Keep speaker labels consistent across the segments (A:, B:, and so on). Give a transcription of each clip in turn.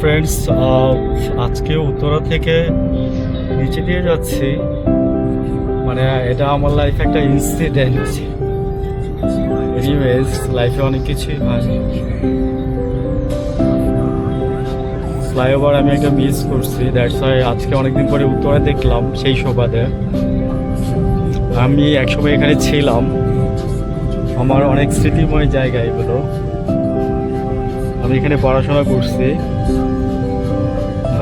A: Friends, আজকে উত্তরা থেকে নিচে দিয়ে যাচ্ছি। মানে এটা আমার লাইফে একটা ইনসিডেন্ট। এনিওয়েজ, লাইফে অনেক কিছুই হয়। ফ্লাইওভার আমি একটা মিস করছি, দ্যাটস ওয়াই আজকে অনেকদিন পরে উত্তরা দেখলাম। সেই সুবাদে আমি একসময় এখানে ছিলাম। আমার অনেক স্মৃতিময় জায়গা এগুলো। আমি এখানে পড়াশোনা করছি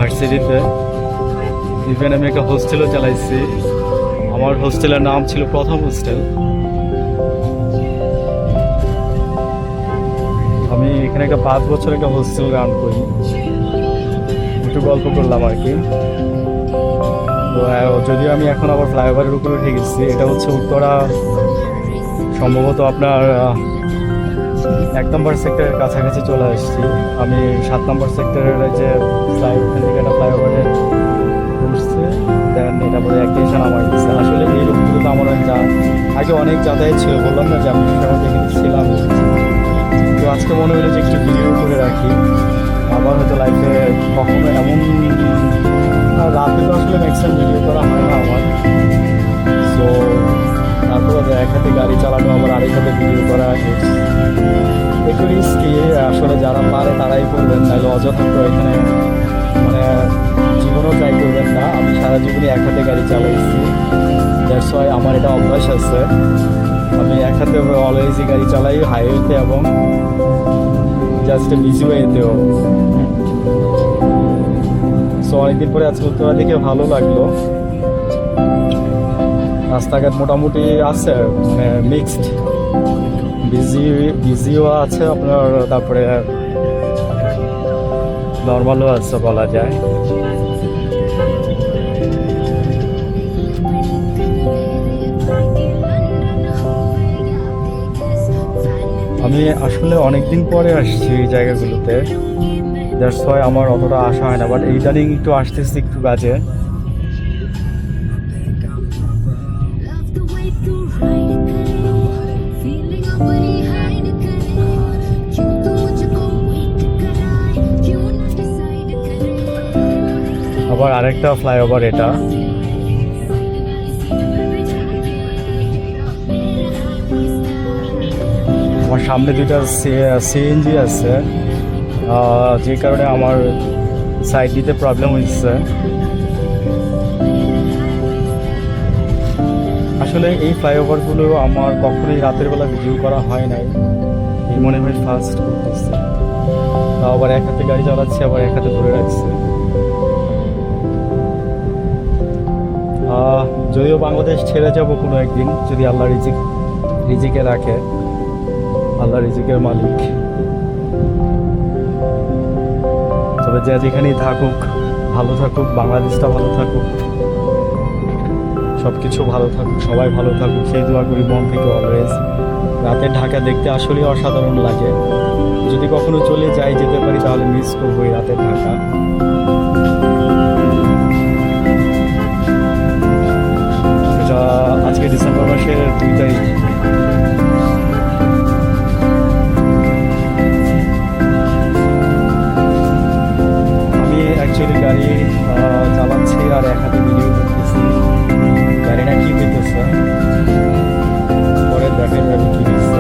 A: ভার্সিটিতে। ইভেন আমি একটা হোস্টেলও চালাইছি। আমার হোস্টেলের নাম ছিল প্রথম হোস্টেল। আমি এখানে একটা 5 বছর একটা হোস্টেল রান করি। একটু গল্প করলাম আর কি। তো যদিও আমি এখন আবার ফ্লাইওভারের উপরে উঠে গেছি। এটা হচ্ছে উত্তরা, সম্ভবত আপনার 1 নম্বর সেক্টরের কাছাকাছি চলে আসছি। আমি 7 নম্বর সেক্টরের যে ওখান থেকে একটা ফ্লাইওভারে উঠছে, দেন এটা পরে অ্যাক্টিভেশন আমার দিচ্ছে। আসলে এই রূপগুলো তো আমার আগে অনেক যাতায়াত ছিল, বললাম না যে আমি সেখানে কিন্তু ছিলাম। তো আজকে মনে হলো যে একটু ভিডিও করে রাখি। আবার হয়তো লাইফে কখনো এমন রাতে তো আসলে ম্যাক্সিমাম ভিডিও করা হয় না আমার। সো তারপরে এক হাতে গাড়ি চালানো, আবার আরেক হাতে ভিডিও করা একটু রিস্কি। আসলে যারা পারে তারাই করবেন, নাহলে অযথা তো এখানে মানে জীবনও ট্রাই করবেন না। আমি সারা জীবনই এক হাতে গাড়ি চালাইছি, দ্যাটস ওয়াই আমার এটা অভ্যাস আছে। আমি এক হাতে অলওয়েজই গাড়ি চালাই, হাইওয়েতে এবং জাস্ট বিজি ওয়েতেও। সো অনেকদিন পরে আজকে উত্তরা দেখে ভালো লাগলো। রাস্তাঘাট মোটামুটি আছে, মানে মিক্সড, বিজিও আছে আপনার, তারপরে নর্মালও আছে বলা যায়। আমি আসলে অনেকদিন পরে আসছি এই জায়গাগুলোতে, দ্যাটস ওয়াই আমার অতটা আসা হয় না। বাট ইদানিং একটু আসতেছি একটু কাজে। আবার আরেকটা ফ্লাইওভার এটা। আমার সামনে দুইটা সিএনজি আছে, যে কারণে আমার সাইড দিতে প্রবলেম হচ্ছে। আসলে এই ফ্লাইওভারগুলো আমার কখনোই রাতের বেলা ভিডিও করা হয় নাই, এই মনে হয় ফার্স্ট করতেছে। তাও আবার এক হাতে গাড়ি চালাচ্ছে, আবার এক হাতে ধরে রাখছে। যদিও বাংলাদেশ ছেড়ে যাব কোনো একদিন, যদি আল্লাহ রিজিকে রাখে। আল্লাহ রিজিকের মালিক। তবে যে যেখানেই থাকুক ভালো থাকুক, বাংলাদেশটা ভালো থাকুক, সব কিছু ভালো থাকুক, সবাই ভালো থাকুক, সেই দোয়া করি মন থেকে অলওয়েজ। রাতের ঢাকা দেখতে আসলেই অসাধারণ লাগে। যদি কখনো চলে যেতে পারি তাহলে মিস করবো এই রাতের ঢাকা। আজকে ডিসেম্বর মাসের 2 তারিখ। আমি অ্যাকচুয়ালি গাড়ি চালাচ্ছি আর এক হাতে ভিডিও করতেছি। গাড়িটা কি হইতেছে পরে দেখেন যাবে কি হচ্ছে।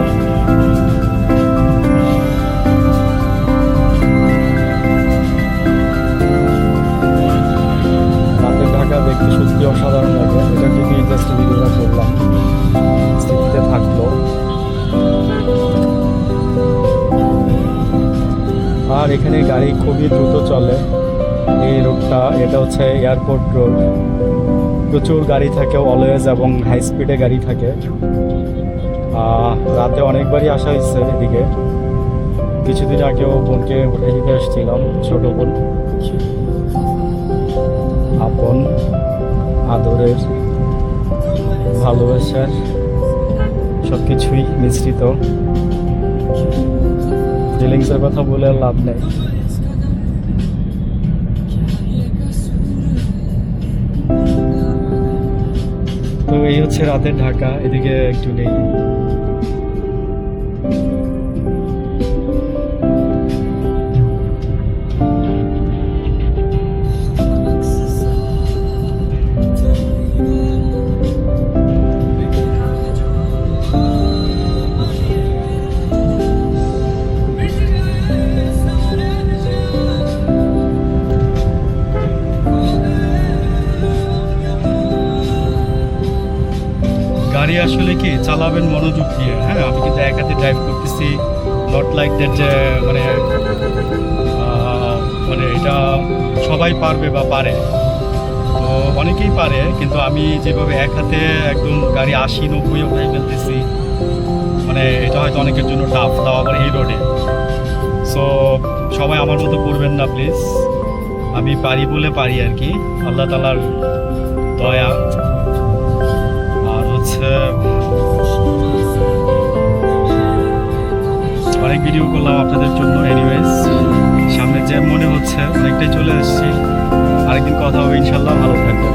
A: রাতের ঢাকা দেখতে সত্যি অসাধারণ লাগে। এটা যদি জাস্ট ভিডিওটা করলাম, স্মৃতিতে থাকলো। আর এখানে গাড়ি খুবই দ্রুত চলে। এই রোডটা, এটা হচ্ছে এয়ারপোর্ট রোড। প্রচুর গাড়ি থাকে অলওয়েজ এবং হাই স্পিডে গাড়ি থাকে। রাতে অনেকবারই আসা হয়েছে এদিকে। কিছুদিন আগেও বোনকে উঠে দিতে আসছিলাম, ছোট বোন, আপন আদরের ভালোবাসার সব কিছুই মিশ্রিত। ফিলিংসের কথা বলে আর লাভ নেই। তো এই হচ্ছে রাতের ঢাকা। এদিকে একটু নেই। চালাবেন মনোযোগ দিয়ে। হ্যাঁ, আমি কিন্তু এক হাতে ড্রাইভ করতেছি, নট লাইক দ্যাট যে মানে মানে এটা সবাই পারবে বা পারে, তো অনেকেই পারে, কিন্তু আমি যেভাবে এক হাতে একদম গাড়ি 80-90 উঠাই ফেলতেছি, মানে এটা হয়তো অনেকের জন্য টাফ, তাও আবার এই রোডে। সো সবাই আমার মতো করবেন না প্লিজ, আমি পারি বলে পারি আর কি, আল্লাহ তাআলার দয়া। আর হচ্ছে অনেক ভিডিও করলাম আপনাদের জন্য, এনিওয়েজ সামনে জ্যাম মনে হচ্ছে, অনেকটাই চলে এসেছি, আরেকদিন কথা হবে ইনশাল্লাহ, ভালো থাকবেন।